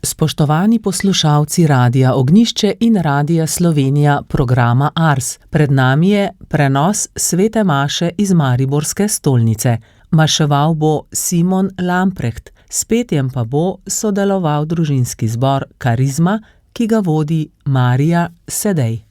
Spoštovani poslušalci Radia Ognjišče in Radia Slovenija programa Ars, pred nami je prenos svete maše iz Mariborske stolnice. Maševal bo Simon Lamprecht, s petjem pa bo sodeloval družinski zbor Karizma, ki ga vodi Marija Sedej.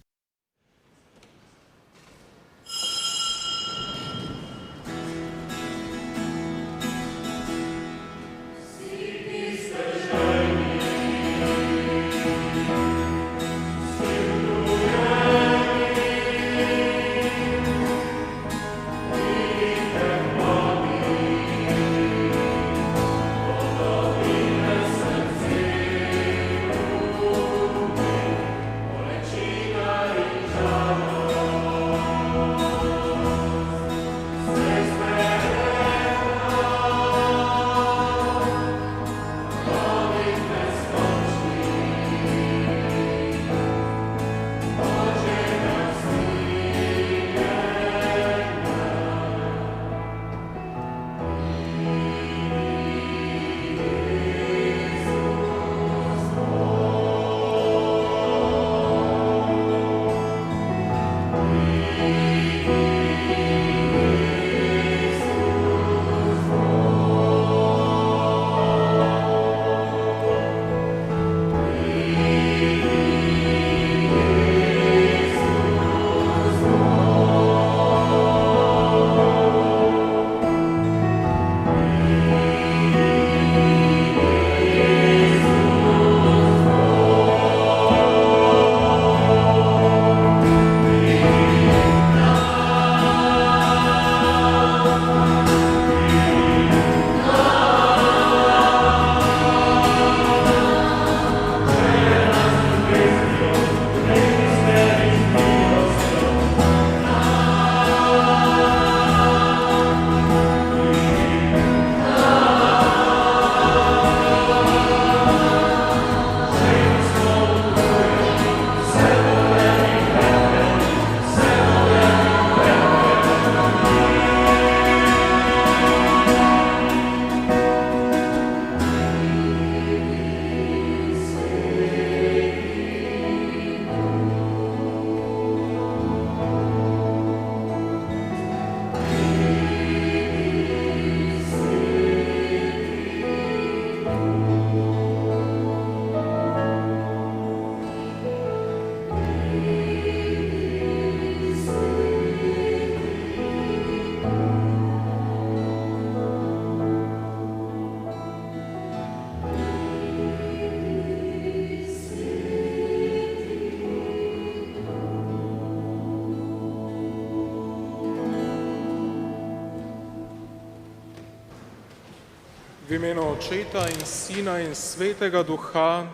V imenu Očeta in Sina in Svetega Duha,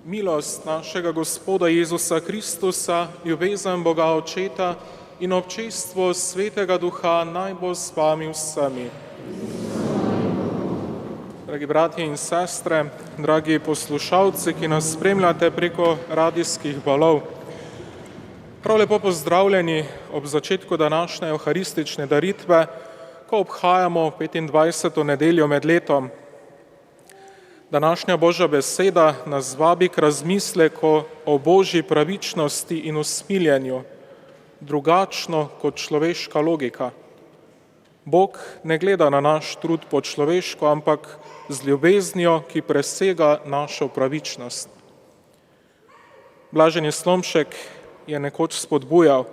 milost našega Gospoda Jezusa Kristusa, ljubezen Boga Očeta in občestvo Svetega Duha naj bo s vami vsemi. Dragi bratje in sestre, dragi poslušalci, ki nas spremljate preko radijskih valov, prav lepo pozdravljeni ob začetku današnje evharistične daritve, ko obhajamo 25. nedeljo med letom. Današnja Božja beseda nas vabi k razmisleku o Božji pravičnosti in usmiljenju, drugačno kot človeška logika. Bog ne gleda na naš trud po človeško, ampak z ljubeznijo, ki presega našo pravičnost. Blaženi Slomšek je nekoč spodbujal: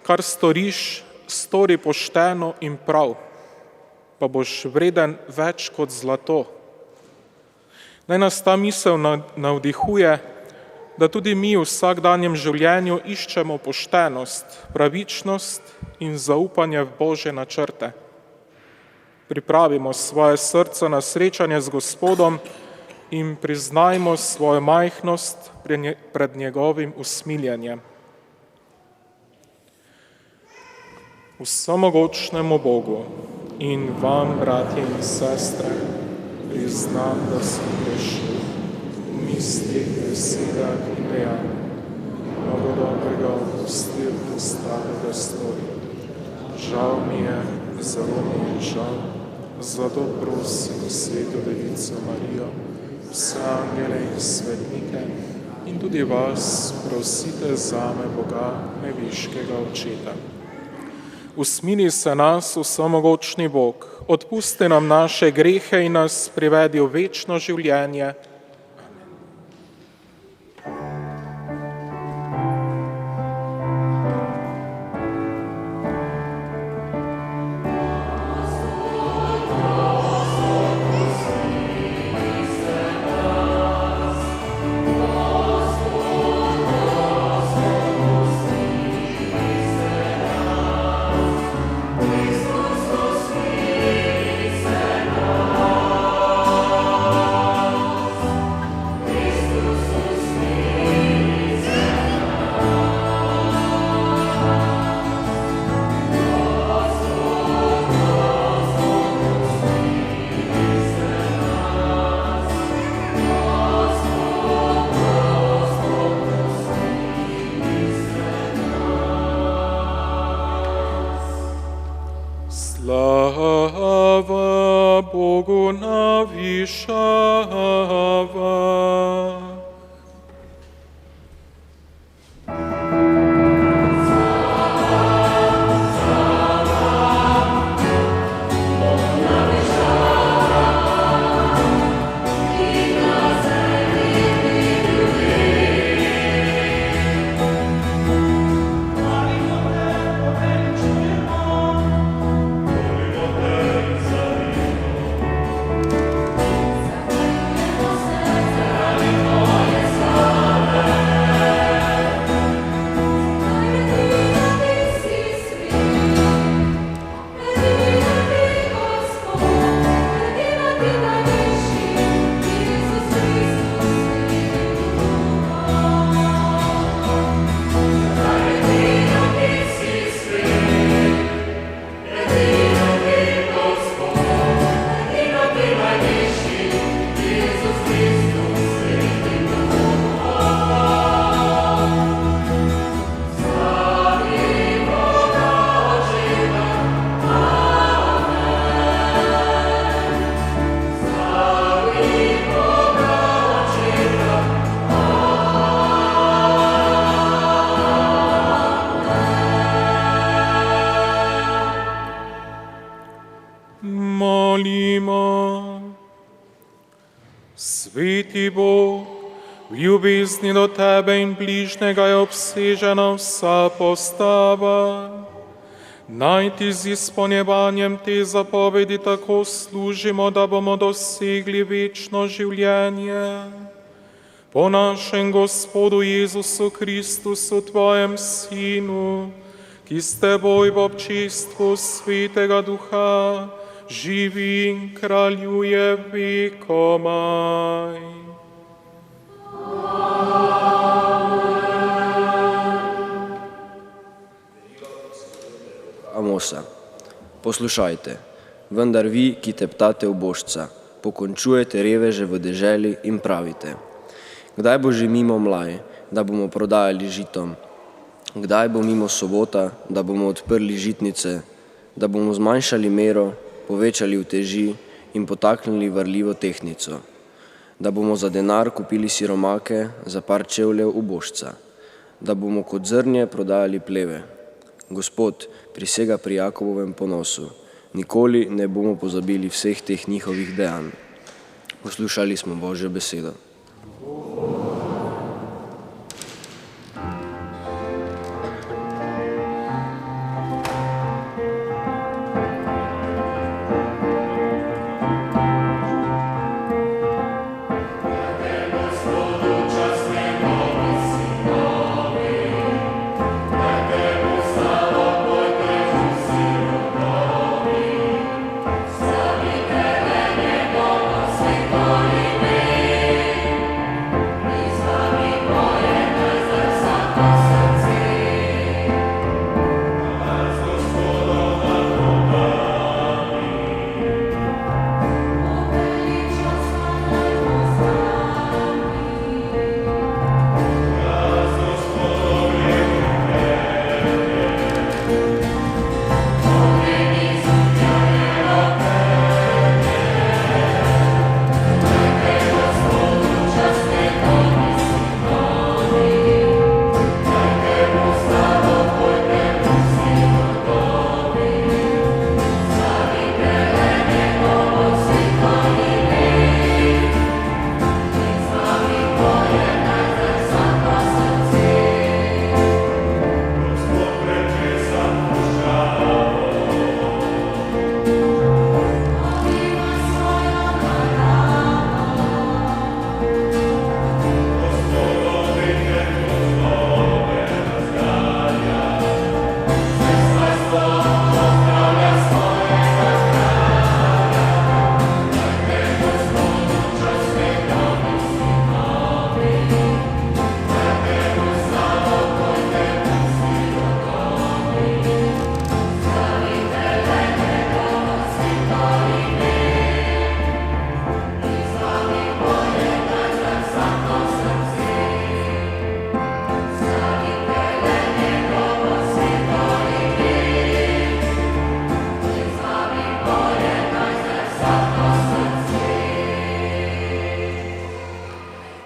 kar storiš, stori pošteno in prav, pa boš vreden več kot zlato. Naj nas ta misel navdihuje, da tudi mi v vsakdanjem življenju iščemo poštenost, pravičnost in zaupanje v Božje načrte. Pripravimo svoje srce na srečanje z Gospodom in priznajmo svojo majhnost pred njegovim usmiljenjem. Vsemogočnemu Bogu in vam, bratje in sestre, priznam, da sem grešil v mislih, besedah in dejanjih. Mnogo dobrega opustil, slabega storil. Žal mi je, zelo mi je žal, zato prosim Sveto Devico Marijo, vse angele in svetnike in tudi vas prosite zame Boga, neviškega Očeta. Usmili se nas, vsemogočni Bog, odpusti nam naše grehe in nas privedi v večno življenje. Slava Bogu na višavah. Molimo. Sveti Bog, v ljubezni do Tebe in bližnjega je obsežena vsa postava. Naj Ti z izpolnjevanjem te zapovedi tako služimo, da bomo dosegli večno življenje. Po našem Gospodu Jezusu Kristusu, Tvojem Sinu, ki s Teboj v občestvu Svetega Duha živi in kraljuje vekomaj. Amosa. Poslušajte, vendar vi, ki teptate ubožca, pokončujete reveže v deželi in pravite: kdaj bo že mimo mlaj, da bomo prodajali žitom? Kdaj bo mimo sobota, da bomo odprli žitnice, da bomo zmanjšali mero, povečali uteži in potaknili varljivo tehtnico, da bomo za denar kupili siromake, za par čevljev ubožca, da bomo kot zrnje prodajali pleve. Gospod prisega pri Jakobovem ponosu, nikoli ne bomo pozabili vseh teh njihovih dejanj. Poslušali smo Božjo besedo.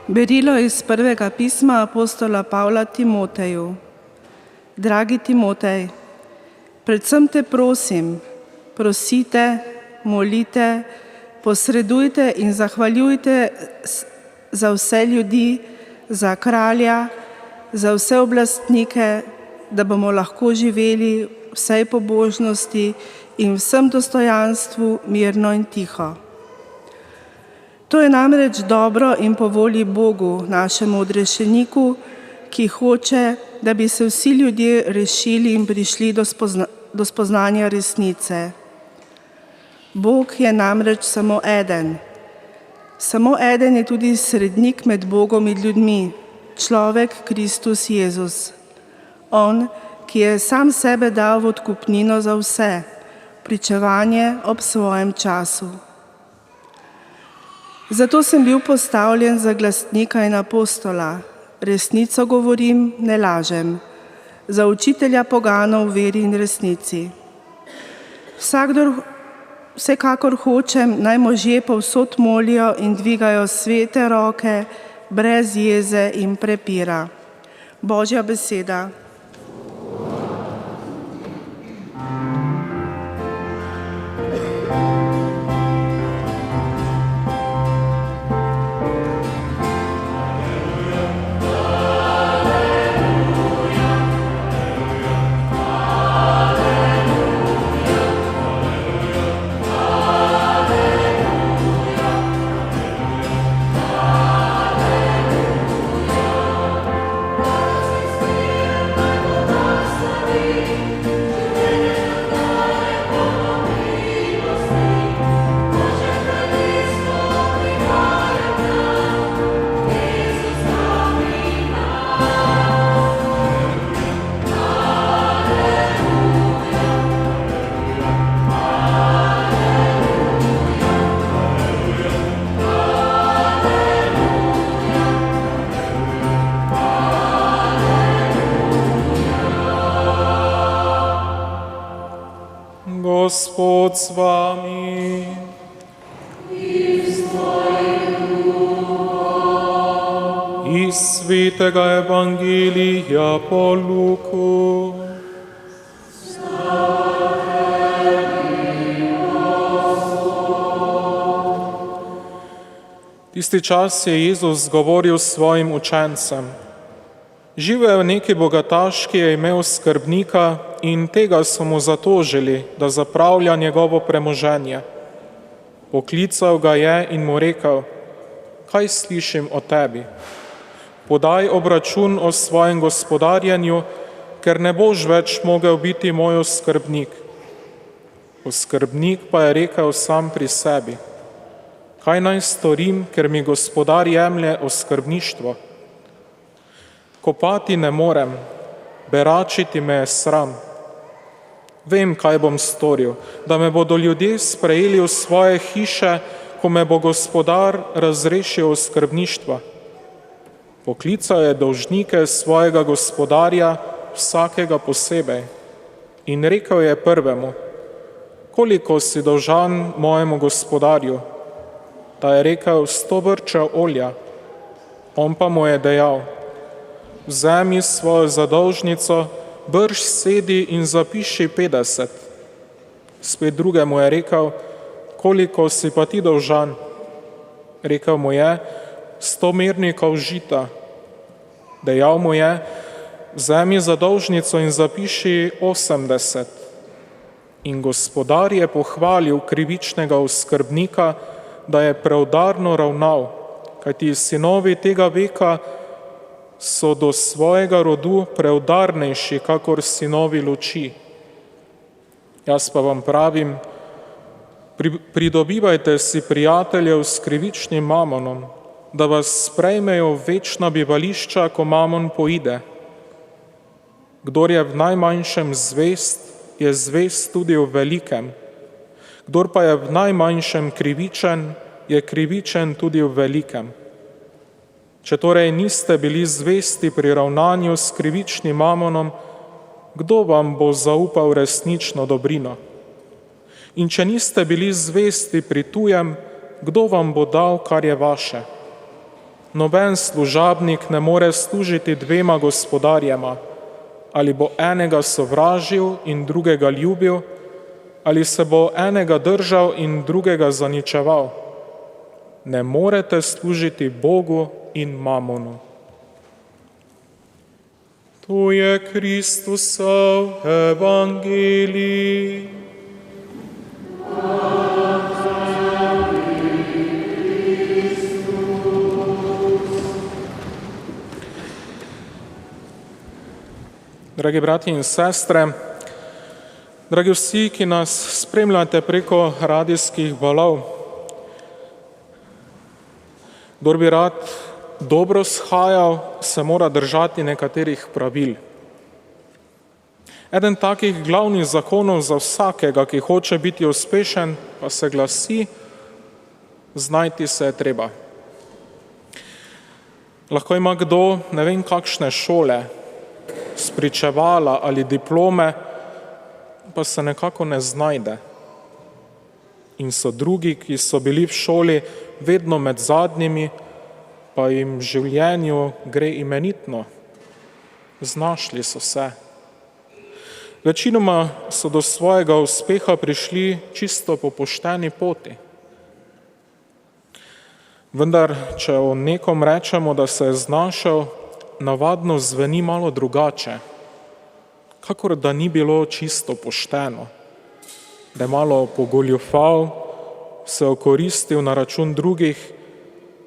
Berilo iz prvega pisma apostola Pavla Timoteju. Dragi Timotej, predvsem te prosim, prosite, molite, posredujte in zahvaljujte za vse ljudi, za kralja, za vse oblastnike, da bomo lahko živeli vsej pobožnosti in vsem dostojanstvu mirno in tiho. To je namreč dobro in po volji Bogu, našemu odrešeniku, ki hoče, da bi se vsi ljudje rešili in prišli do spoznanja resnice. Bog je namreč samo eden. Samo eden je tudi srednik med Bogom in ljudmi, človek Kristus Jezus. On, ki je sam sebe dal v odkupnino za vse, pričevanje ob svojem času. Zato sem bil postavljen za glasnika in apostola. Resnico govorim, ne lažem. Za učitelja poganov v veri in resnici. Vsekakor hočem, naj možje povsod molijo in dvigajo svete roke, brez jeze in prepira. Božja beseda. Gospod z vami. Iz svetega Evangelija po Luku. Tisti čas je Jezus govoril svojim učencem. Živel je neki bogataš, ki je imel skrbnika in tega so mu zatožili, da zapravlja njegovo premoženje. Poklical ga je in mu rekel: kaj slišim o tebi? Podaj obračun o svojem gospodarjenju, ker ne boš več mogel biti moj oskrbnik. Oskrbnik pa je rekel sam pri sebi: kaj naj storim, ker mi gospodar jemlje oskrbništvo? Kopati ne morem, beračiti me je sram. Vem, kaj bom storil, da me bodo ljudje sprejeli v svoje hiše, ko me bo gospodar razrešil oskrbništva. Poklical je dolžnike svojega gospodarja, vsakega posebej, in rekel je prvemu: koliko si dolžan mojemu gospodarju? Ta je rekel: 100 vrčev olja. On pa mu je dejal: vzemi svojo zadolžnico, brž sedi in zapiši 50. Spet drugemu je rekel: koliko si pa ti dolžan? Rekel mu je: 100 mernikov žita. Dejal mu je: vzemi zadolžnico in zapiši 80. In gospodar je pohvalil krivičnega oskrbnika, da je preudarno ravnal, kajti sinovi tega veka so do svojega rodu preudarnejši, kakor sinovi luči. Jaz pa vam pravim, pridobivajte si prijateljev s krivičnim mamonom, da vas sprejmejo v večna bivališča, ko mamon poide. Kdor je v najmanjšem zvest, je zvest tudi v velikem. Kdor pa je v najmanjšem krivičen, je krivičen tudi v velikem. Če torej niste bili zvesti pri ravnanju s krivičnim mamonom, kdo vam bo zaupal resnično dobrino? In če niste bili zvesti pri tujem, kdo vam bo dal, kar je vaše? Noben služabnik ne more služiti dvema gospodarjema, ali bo enega sovražil in drugega ljubil, ali se bo enega držal in drugega zaničeval. Ne morete služiti Bogu in mamonu. To je Kristusov evangelij. Dragi bratje in sestre, dragi vsi, ki nas spremljate preko radijskih valov, kdor bi rad dobro shajal, se mora držati nekaterih pravil. Eden takih glavnih zakonov za vsakega, ki hoče biti uspešen, pa se glasi: znajti se je treba. Lahko ima kdo ne vem kakšne šole, spričevala ali diplome, pa se nekako ne znajde. In so drugi, ki so bili v šoli vedno med zadnjimi, pa jim v življenju gre imenitno. Znašli so se. Večinoma so do svojega uspeha prišli čisto po pošteni poti. Vendar, če o nekom rečemo, da se je znašel, navadno zveni malo drugače, kakor da ni bilo čisto pošteno, da je malo pogoljufal, se okoristil na račun drugih,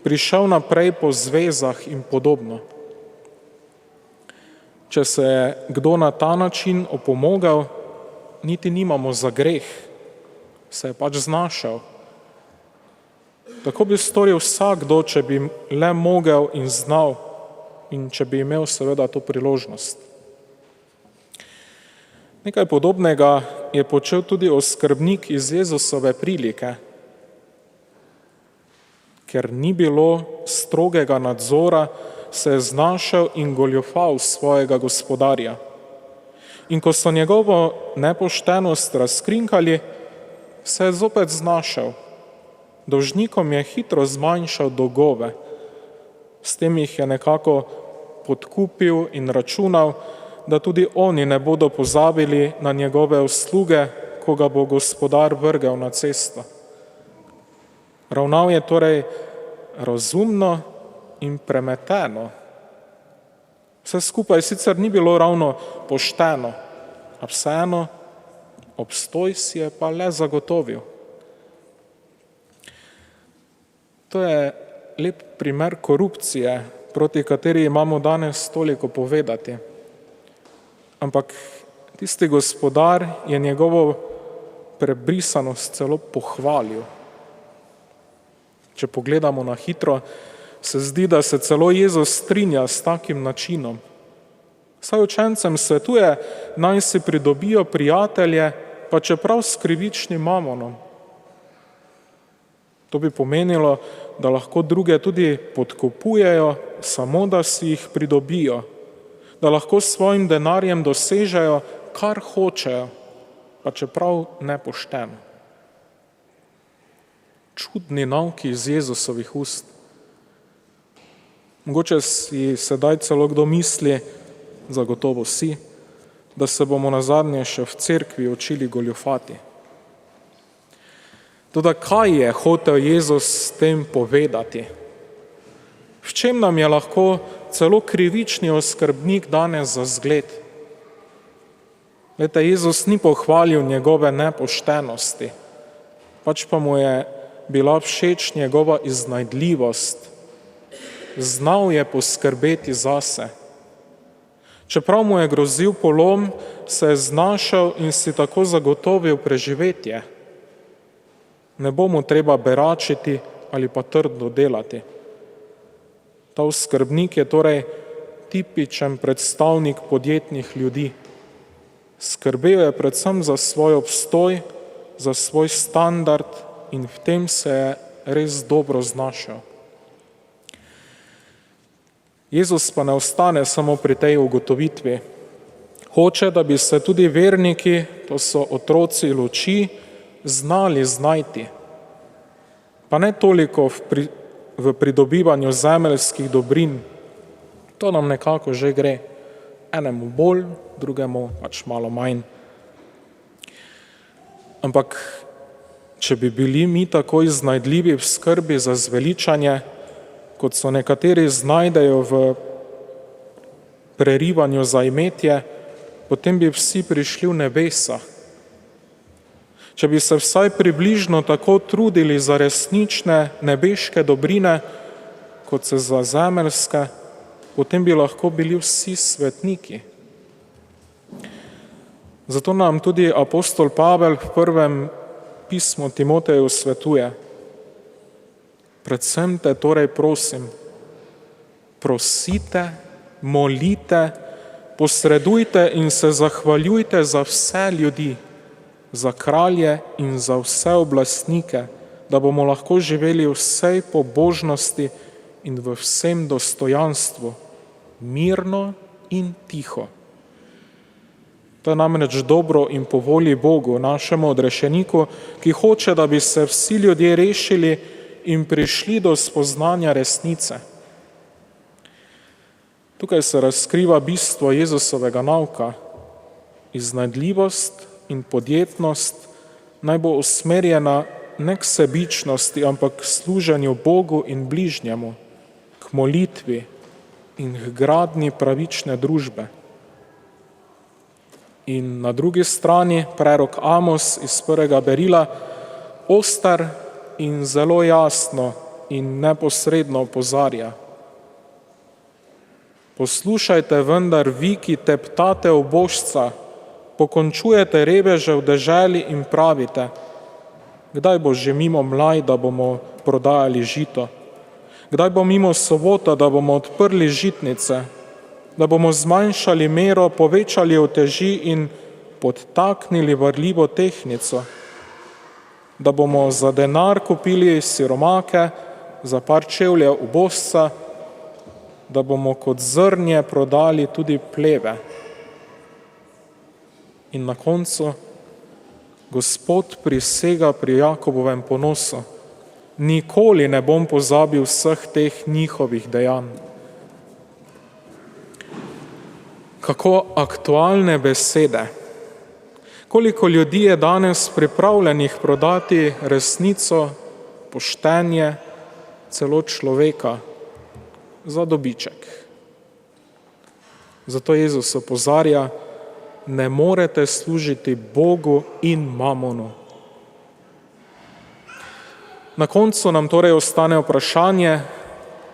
prišel naprej po zvezah in podobno. Če se je kdo na ta način opomogel, niti nimamo za greh, se je pač znašel. Tako bi storil vsakdo, če bi le mogel in znal, in če bi imel seveda to priložnost. Nekaj podobnega je počel tudi oskrbnik iz Jezusove prilike. Ker ni bilo strogega nadzora, se je znašel in goljufal svojega gospodarja. In ko so njegovo nepoštenost razkrinkali, se je zopet znašel. Dolžnikom je hitro zmanjšal dolgove. S tem jih je nekako podkupil in računal, da tudi oni ne bodo pozabili na njegove usluge, ko ga bo gospodar vrgel na cesto. Ravnal je torej razumno in premeteno. Vse skupaj sicer ni bilo ravno pošteno, a vseeno obstoj si je pa le zagotovil. To je lep primer korupcije, proti kateri imamo danes toliko povedati. Ampak tisti gospodar je njegovo prebrisanost celo pohvalil. Če pogledamo na hitro, se zdi, da se celo Jezus strinja s takim načinom. Saj učencem svetuje, naj si pridobijo prijatelje, pa čeprav s krivičnim mamonom. To bi pomenilo, da lahko druge tudi podkupujejo, samo da si jih pridobijo, da lahko s svojim denarjem dosežejo, kar hočejo, pa čeprav nepošteno. Čudni nauki iz Jezusovih ust. Mogoče si sedaj celo kdo misli, zagotovo si, da se bomo nazadnje še v cerkvi učili goljufati. Toda kaj je hotel Jezus s tem povedati? V čem nam je lahko celo krivični oskrbnik danes za zgled? Glejte, Jezus ni pohvalil njegove nepoštenosti, pač pa mu je bila všeč njegova iznajdljivost. Znal je poskrbeti zase. Čeprav mu je grozil polom, se je znašel in si tako zagotovil preživetje. Ne bo mu treba beračiti ali pa trdo delati. Ta oskrbnik je torej tipičen predstavnik podjetnih ljudi. Skrbel je predvsem za svoj obstoj, za svoj standard in v tem se je res dobro znašel. Jezus pa ne ostane samo pri tej ugotovitvi. Hoče, da bi se tudi verniki, to so otroci luči, znali znajti. Pa ne toliko v pridobivanju zemeljskih dobrin, to nam nekako že gre. Enemu bolj, drugemu pač malo manj. Ampak, če bi bili mi tako iznajdljivi v skrbi za zveličanje, kot so nekateri znajdejo v prerivanju za imetje, potem bi vsi prišli v nebesa. Če bi se vsaj približno tako trudili za resnične nebeške dobrine, kot se za zemeljske, potem bi lahko bili vsi svetniki. Zato nam tudi apostol Pavel v prvem pismu Timoteju svetuje: predvsem te torej prosim, prosite, molite, posredujte in se zahvaljujte za vse ljudi, za kralje in za vse oblastnike, da bomo lahko živeli v vsej pobožnosti in v vsem dostojanstvu, mirno in tiho. To je namreč dobro in po volji Bogu, našemu odrešeniku, ki hoče, da bi se vsi ljudje rešili in prišli do spoznanja resnice. Tukaj se razkriva bistvo Jezusovega nauka. Iznajdljivost in podjetnost naj bo usmerjena ne k sebičnosti, ampak k služenju Bogu in bližnjemu, k molitvi in k gradnji pravične družbe. In na drugi strani prerok Amos iz prvega berila oster in zelo jasno in neposredno opozarja: poslušajte vendar vi, ki teptate ubožca, pokončujete reveže v deželi in pravite: kdaj bo že mimo mlaj, da bomo prodajali žito? Kdaj bo mimo sobota, da bomo odprli žitnice? Da bomo zmanjšali mero, povečali uteži in podtaknili varljivo tehtnico? Da bomo za denar kupili siromake, za par čevljev ubožca, da bomo kot zrnje prodali tudi pleve. In na koncu Gospod prisega pri Jakobovem ponosu: nikoli ne bom pozabil vseh teh njihovih dejanj. Kako aktualne besede. Koliko ljudi je danes pripravljenih prodati resnico, poštenje, celo človeka za dobiček. Zato Jezus opozarja: ne morete služiti Bogu in mamonu. Na koncu nam torej ostane vprašanje,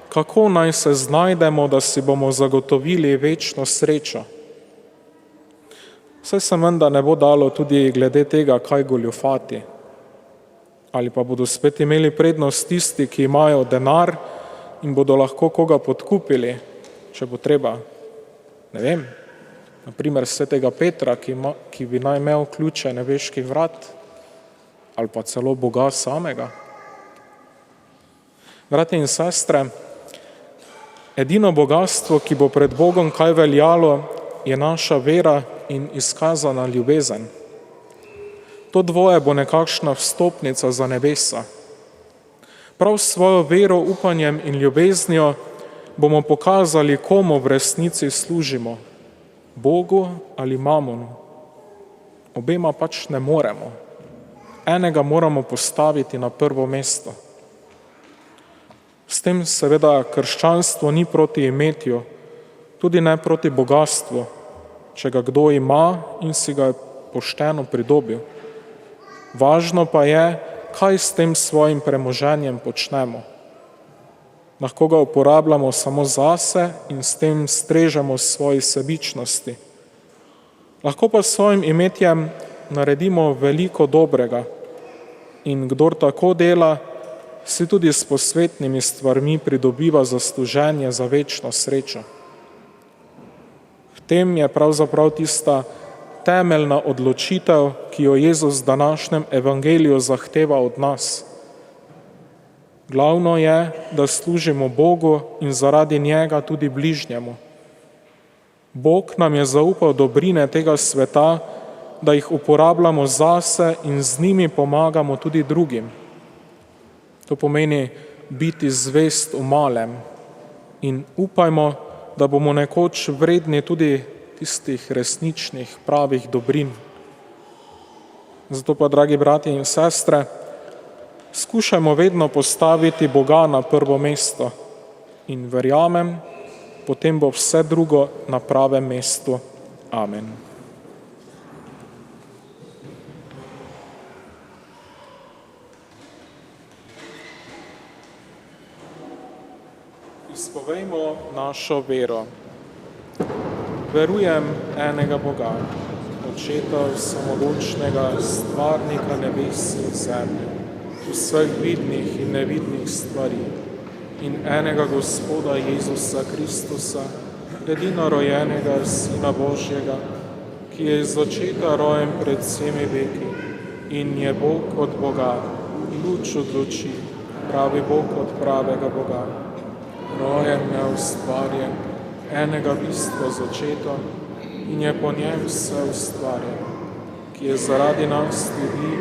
kako naj se znajdemo, da si bomo zagotovili večno srečo. Saj se menda ne bo dalo tudi glede tega, kaj goljufati. Ali pa bodo spet imeli prednost tisti, ki imajo denar in bodo lahko koga podkupili, če bo treba. Ne vem, na primer svetega Petra, ki bi naj imel ključe nebeških vrat, ali pa celo Boga samega. Bratje in sestre, edino bogastvo, ki bo pred Bogom kaj veljalo, je naša vera in izkazana ljubezen. To dvoje bo nekakšna vstopnica za nebesa. Prav s svojo vero, upanjem in ljubeznijo bomo pokazali, komu v resnici služimo, Bogu ali mamonu. Obema pač ne moremo. Enega moramo postaviti na prvo mesto. S tem seveda krščanstvo ni proti imetju, tudi ne proti bogatstvu, če ga kdo ima in si ga je pošteno pridobil. Važno pa je, kaj s tem svojim premoženjem počnemo. Lahko ga uporabljamo samo zase in s tem strežemo svoji sebičnosti. Lahko pa s svojim imetjem naredimo veliko dobrega in kdor tako dela, si tudi s posvetnimi stvarmi pridobiva zasluženje za večno srečo. V tem je pravzaprav tista temeljna odločitev, ki jo Jezus v današnjem evangeliju zahteva od nas. Glavno je, da služimo Bogu in zaradi njega tudi bližnjemu. Bog nam je zaupal dobrine tega sveta, da jih uporabljamo zase in z njimi pomagamo tudi drugim. To pomeni biti zvest v malem in upajmo, da bomo nekoč vredni tudi tistih resničnih, pravih dobrin. Zato pa, dragi bratje in sestre, skušajmo vedno postaviti Boga na prvo mesto in verjamem, potem bo vse drugo na pravem mestu. Amen. Izpovejmo našo vero. Verujem enega Boga, Očeta vsemogočnega, stvarnika nebes in zemlje, vseh vidnih in nevidnih stvari, in enega Gospoda Jezusa Kristusa, edinorojenega Sina Božjega, ki je iz očeta rojen pred vsemi veki in je Bog od Boga, luč od luči, pravi Bog od pravega Boga, rojen, neustvarjen, enega bistva z očetom in je po njem vse ustvarjen, ki je zaradi nas ljudi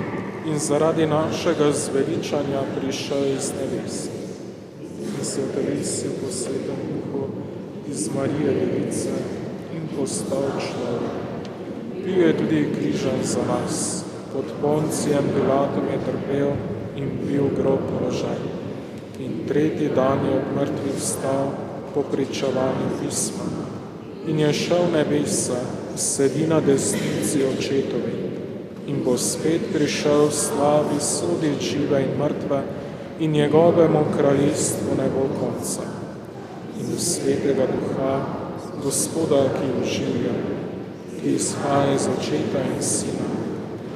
in zaradi našega zveličanja prišel iz nebes in se utelesil po Svetem Duhu iz Marije Device in postal človek. Bil je tudi križan za nas, pod Poncijem Pilatom je trpel in bil v grob položen. In tretji dan je od mrtvih vstal po pričevanju pisma in je šel v nebesa, sedi na desnici očetovi in bo spet prišel v slavi sodit žive in mrtve in njegovemu kraljestvu ne bo konca. In v Svetega Duha, Gospoda, ki oživlja, ki izhaja iz očeta in sina,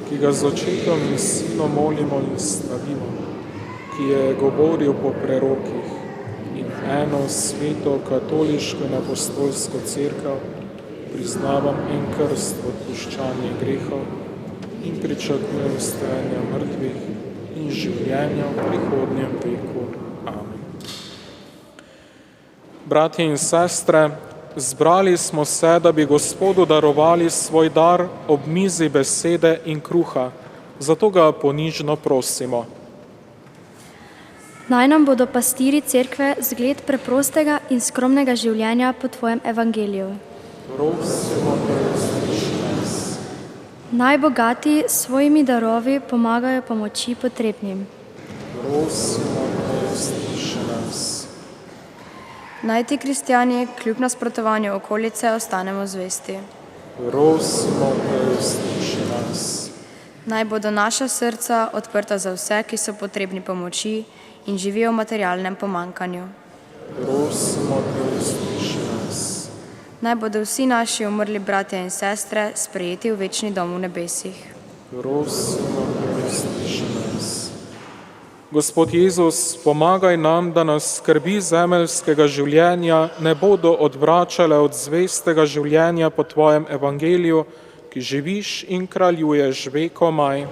ki ga z očetom in sinom molimo in slavimo, ki je govoril po prerokih in eno sveto katoliško in apostolsko cerkev, priznavam en krst v odpuščanje grehov in pričakujem vstajanja mrtvih in življenja v prihodnjem veku. Amen. Bratje in sestre, zbrali smo se, da bi Gospodu darovali svoj dar ob mizi besede in kruha, zato ga ponižno prosimo. Naj nam bodo pastiri cerkve zgled preprostega in skromnega življenja po Tvojem evangeliju. Prosimo, da usliši nas. Naj bogati s svojimi darovi pomagajo pomoči potrebnim. Prosimo, da usliši nas. Naj ti kristjani kljub nasprotovanju okolice ostanemo zvesti. Prosimo, da usliši nas. Naj bodo naša srca odprta za vse, ki so potrebni pomoči in živijo v materialnem pomanjkanju. Prosimo, da usliši nas. Naj bodo vsi naši umrli bratje in sestre sprejeti v večni dom v nebesih. Prosimo, da usliši nas. Gospod Jezus, pomagaj nam, da nas skrbi zemeljskega življenja ne bodo odvračale od zvestega življenja po Tvojem evangeliju, ki živiš in kraljuješ vekomaj.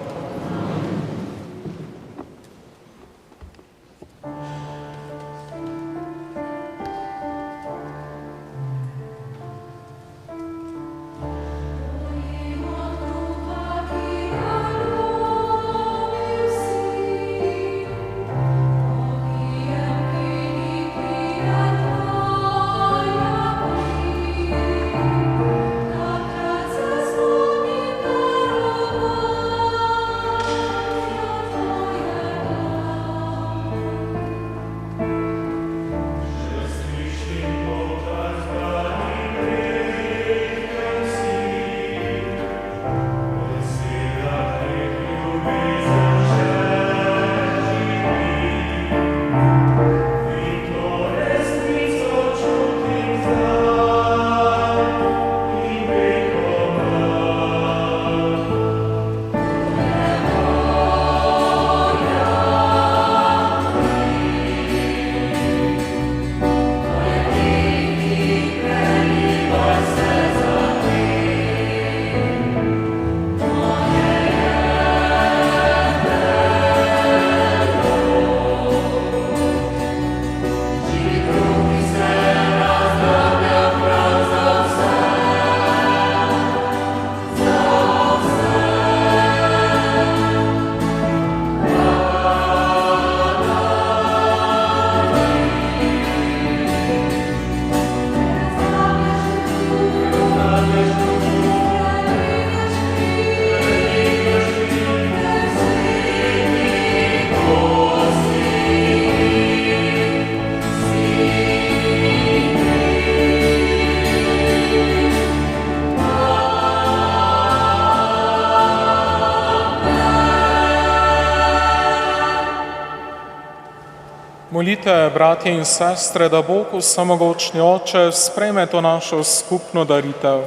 Molite, bratje in sestre, da Bog vsemogočni Oče sprejme to našo skupno daritev.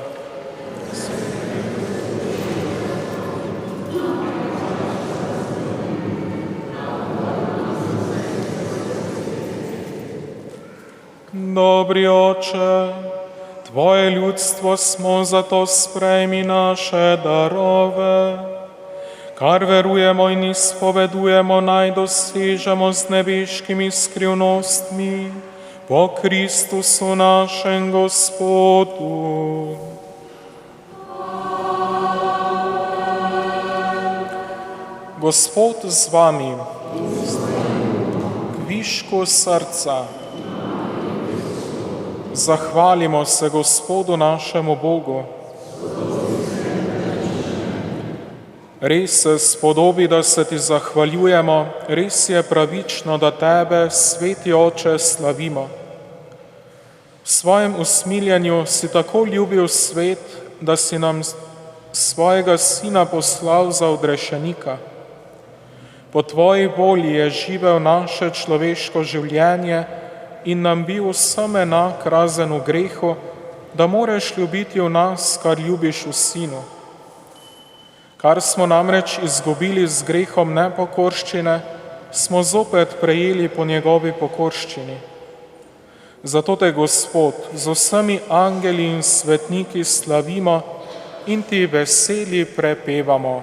Dobri Oče, Tvoje ljudstvo smo, zato sprejmi naše darove. Kar verujemo in izpovedujemo, naj dosežemo z nebeškimi skrivnostmi po Kristusu našem Gospodu. Gospod z vami, k višku srca. Zahvalimo se Gospodu našemu Bogu. Res se spodobi, da se ti zahvaljujemo, res je pravično, da tebe, sveti Oče, slavimo. V svojem usmiljenju si tako ljubil svet, da si nam svojega Sina poslal za odrešenika. Po tvoji volji je živel naše človeško življenje in nam bil vsem enak razen v grehu, da moreš ljubiti v nas, kar ljubiš v Sinu. Kar smo namreč izgubili z grehom nepokorščine, smo zopet prejeli po njegovi pokorščini. Zato te, Gospod, z vsemi angeli in svetniki slavimo in ti veseli prepevamo.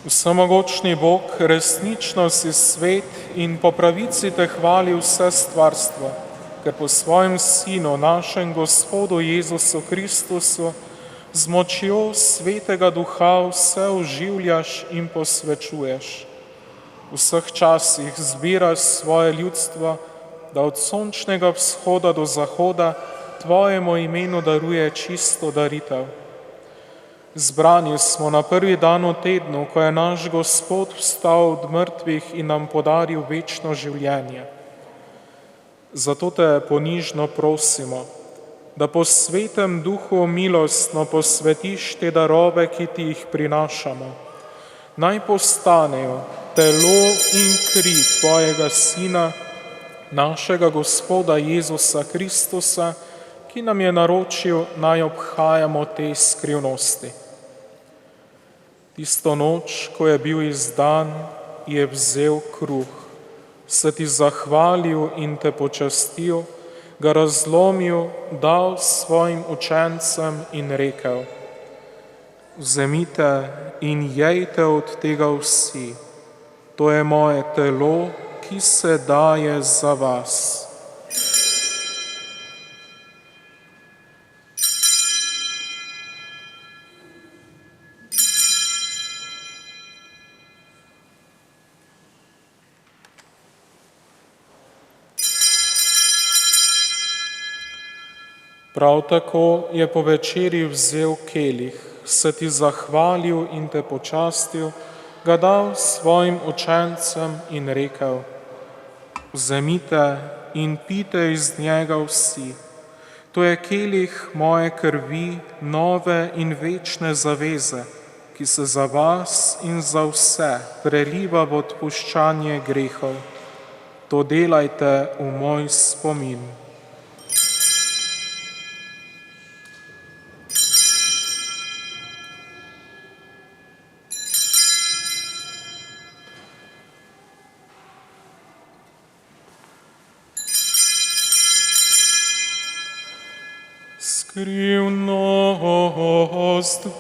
Vsemogočni Bog, resnično si svet in po pravici te hvali vse stvarstvo, ker po svojem Sinu, našem Gospodu Jezusu Kristusu, z močjo Svetega Duha vse oživljaš in posvečuješ. V vseh časih zbiraš svoje ljudstvo, da od sončnega vzhoda do zahoda tvojemu imenu daruje čisto daritev. Zbrani smo na prvi dan v tednu, ko je naš Gospod vstal od mrtvih in nam podaril večno življenje. Zato te ponižno prosimo, da po svetem duhu milostno posvetiš te darove, ki ti jih prinašamo. Naj postanejo telo in kri tvojega Sina, našega Gospoda Jezusa Kristusa, ki nam je naročil, naj obhajamo te skrivnosti. Tisto noč, ko je bil izdan, je vzel kruh, se ti zahvalil in te počastil, ga razlomil, dal svojim učencem in rekel: Vzemite in jejte od tega vsi, To je moje telo, ki se daje za vas. Prav tako je po večerji vzel kelih, se ti zahvalil in te počastil, ga dal svojim učencem in rekel: Vzemite in pijte iz njega vsi. To je kelih moje krvi, nove in večne zaveze, ki se za vas in za vse preliva v odpuščanje grehov. To delajte v moj spomin. Skrivnost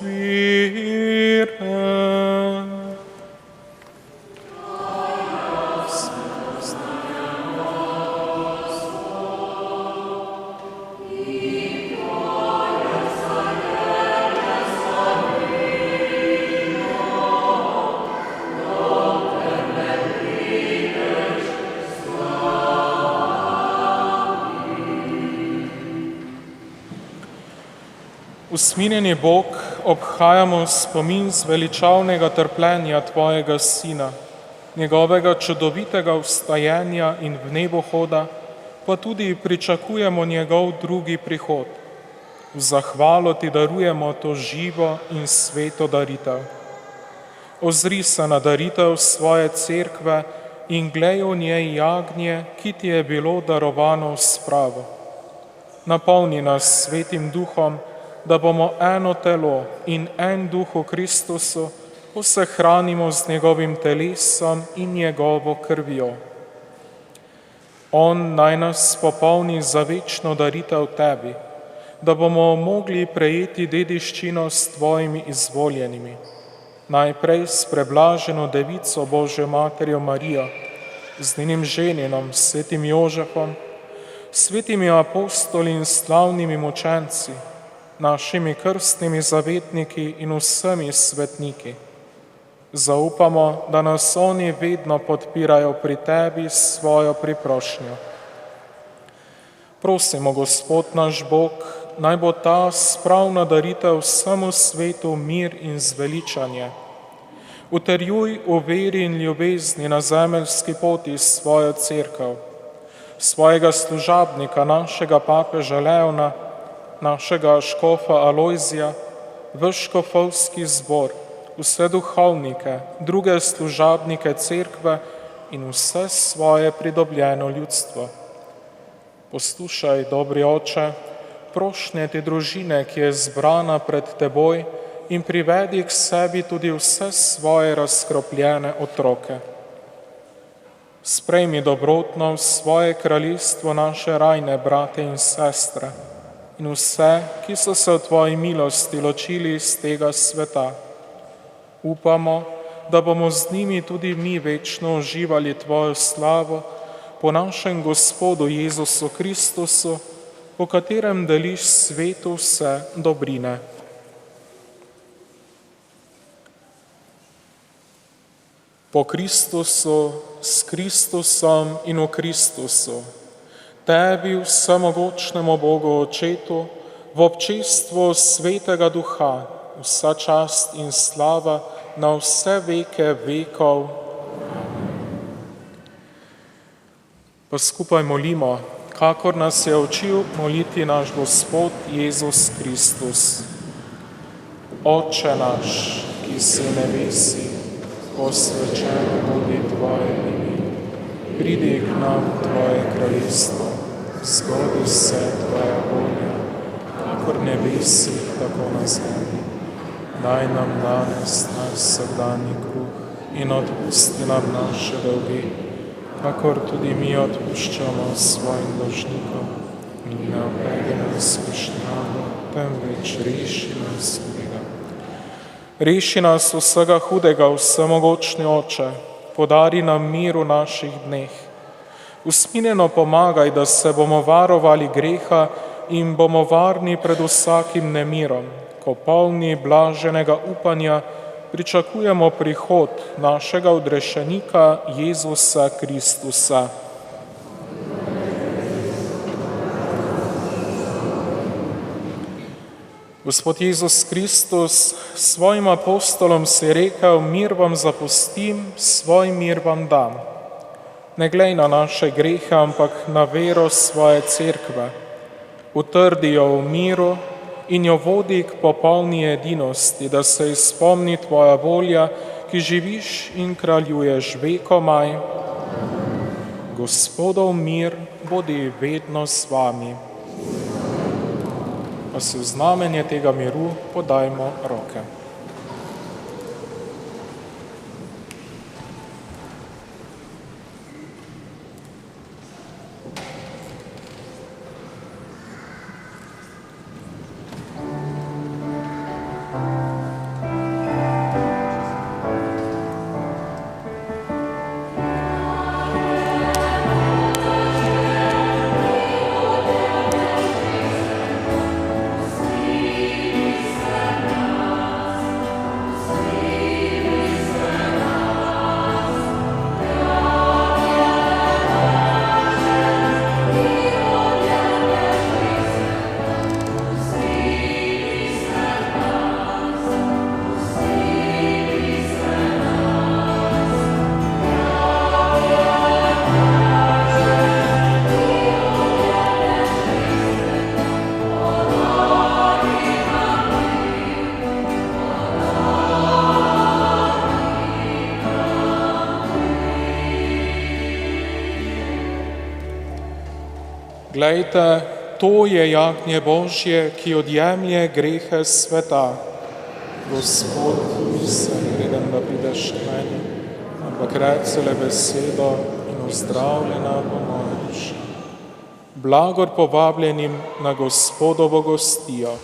vere. Usmiljen Bog, obhajamo spomin zveličavnega trpljenja Tvojega Sina, njegovega čudovitega vstajenja in vnebohoda, pa tudi pričakujemo njegov drugi prihod. V zahvalo Ti darujemo to živo in sveto daritev. Ozri se na daritev svoje cerkve in glej v njej jagnje, ki Ti je bilo darovano v spravo. Napolni nas svetim duhom, da bomo eno telo in en duh v Kristusu, ko se hranimo z njegovim telesom in njegovo krvjo. On naj nas popolni za večno daritev Tebi, da bomo mogli prejeti dediščino s Tvojimi izvoljenimi. Najprej s preblaženo Devico Božjo Materjo Marijo, z njenim ženinom, svetim Jožefom, svetimi apostoli in slavnimi mučenci, našimi krstnimi zavetniki in vsemi svetniki. Zaupamo, da nas oni vedno podpirajo pri Tebi s svojo priprošnjo. Prosimo, Gospod naš Bog, naj bo ta spravna daritev vsemu svetu mir in zveličanje. Utrjuj v veri in ljubezni na zemeljski poti svojo cerkev, svojega služabnika, našega papeža Leona, našega škofa Alojzija, vaš škofovski zbor, vse duhovnike, druge služabnike cerkve in vse svoje pridobljeno ljudstvo. Poslušaj, dobri Oče, prošnje te družine, ki je zbrana pred Teboj, in privedi k sebi tudi vse svoje razkropljene otroke. Sprejmi dobrotno v svoje kraljestvo naše rajne brate in sestre in vse, ki so se v Tvoji milosti ločili iz tega sveta. Upamo, da bomo z njimi tudi mi večno uživali Tvojo slavo po našem Gospodu Jezusu Kristusu, po katerem deliš svetu vse dobrine. Po Kristusu, s Kristusom in v Kristusu, Tebi, vsemogočnemu Bogu Očetu, v občestvu Svetega Duha, vsa čast in slava na vse veke vekov. Pa skupaj molimo, kakor nas je učil moliti naš Gospod Jezus Kristus. Oče naš, ki si v nebesi, posvečeno bodi Tvoje ime, pridi k nam Tvoje kraljestvo, zgodi se Tvoja volja, kakor v nebesih, tako na zemlji. Daj nam danes naš vsakdanji kruh in odpusti nam naše dolge, kakor tudi mi odpuščamo svojim dolžnikom. In ne uvedi nas v skušnjavo, temveč reši nas hudega. Reši nas vsega hudega, vsemogočni Oče, podari nam mir v naših dneh. Usmiljeno pomagaj, da se bomo varovali greha in bomo varni pred vsakim nemirom, ko polni blaženega upanja pričakujemo prihod našega odrešenika Jezusa Kristusa. Gospod Jezus Kristus, svojim apostolom si rekel, mir vam zapustim, svoj mir vam dam. Ne glej na naše grehe, ampak na vero svoje cerkve. Utrdi jo v miru in jo vodi k popolni edinosti, da se izpolni tvoja volja, ki živiš in kraljuješ vekomaj. Gospodov mir bodi vedno s vami. Pa si v znamenje tega miru podajmo roke. Glejte, to je jagnje Božje, ki odjemlje grehe sveta. Gospod, nisem vreden, da prideš k meni, ampak reci le besedo in ozdravljena bo moja duša. Blagor povabljenim na Gospodovo gostijo.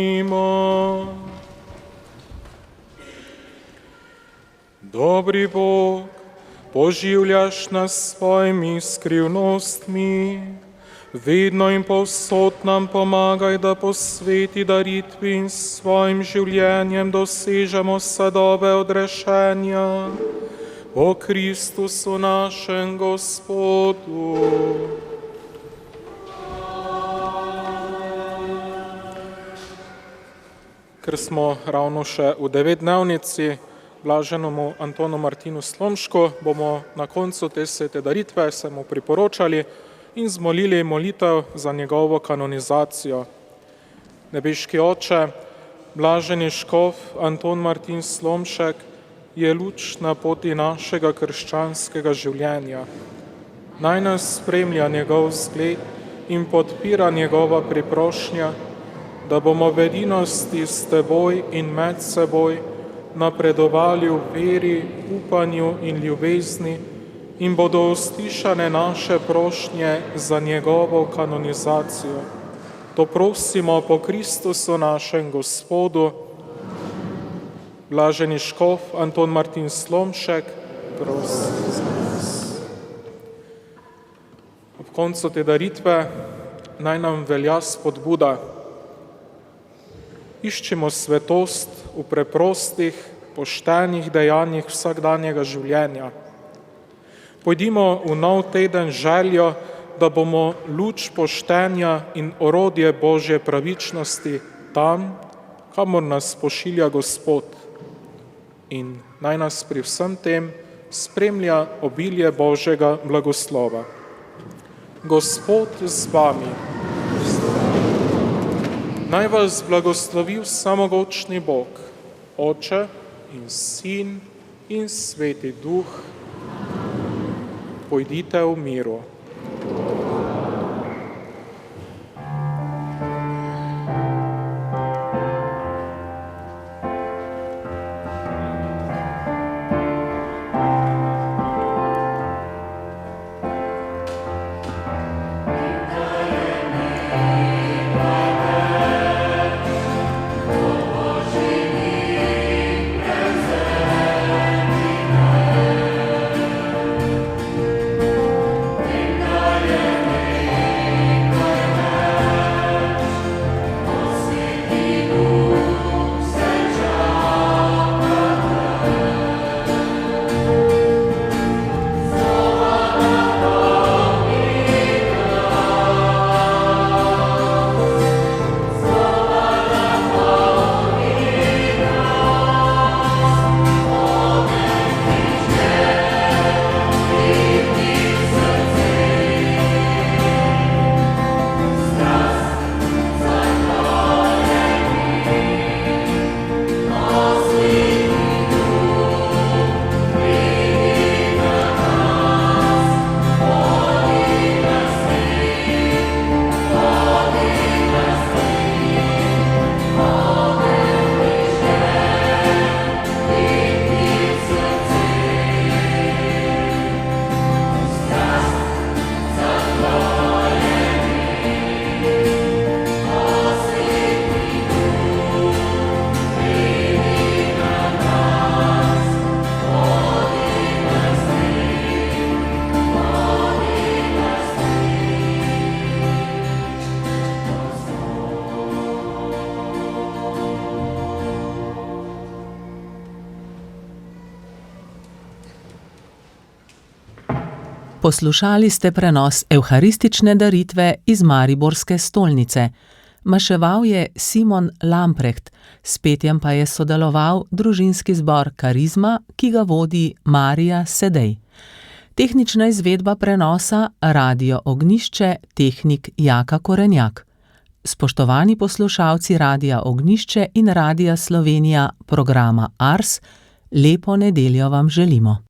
Molimo. Dobri Bog, poživljaš nas s svojimi skrivnostmi, vedno in povsod nam pomagaj, da po sveti daritvi in s svojim življenjem dosežemo sadove odrešenja. O Kristusu našem Gospodu. Ker smo ravno še v 9-dnevnici blaženemu Antonu Martinu Slomšku, bomo na koncu te svete daritve se mu priporočali in zmolili molitev za njegovo kanonizacijo. Nebeški Oče, blaženi škof Anton Martin Slomšek je luč na poti našega krščanskega življenja. Naj nas spremlja njegov zgled in podpira njegova priprošnja, da bomo v edinosti s teboj in med seboj napredovali v veri, upanju in ljubezni in bodo uslišane naše prošnje za njegovo kanonizacijo. To prosimo po Kristusu našem Gospodu. Blaženi škof Anton Martin Slomšek, prosi za nas. Ob koncu te daritve naj nam velja spodbuda. Iščimo svetost v preprostih, poštenih dejanjih vsakdanjega življenja. Pojdimo v nov teden željo, da bomo luč poštenja in orodje Božje pravičnosti tam, kamor nas pošilja Gospod. In naj nas pri vsem tem spremlja obilje Božjega blagoslova. Gospod z vami. Naj vas blagoslovi vsemogočni Bog, Oče in Sin in Sveti Duh. Pojdite v miru. Poslušali ste prenos evharistične daritve iz Mariborske stolnice. Maševal je Simon Lamprecht, s petjem pa je sodeloval družinski zbor Karizma, ki ga vodi Marija Sedej. Tehnična izvedba prenosa Radio Ognjišče, tehnik Jaka Korenjak. Spoštovani poslušalci Radia Ognjišče in Radia Slovenija programa Ars, lepo nedeljo vam želimo.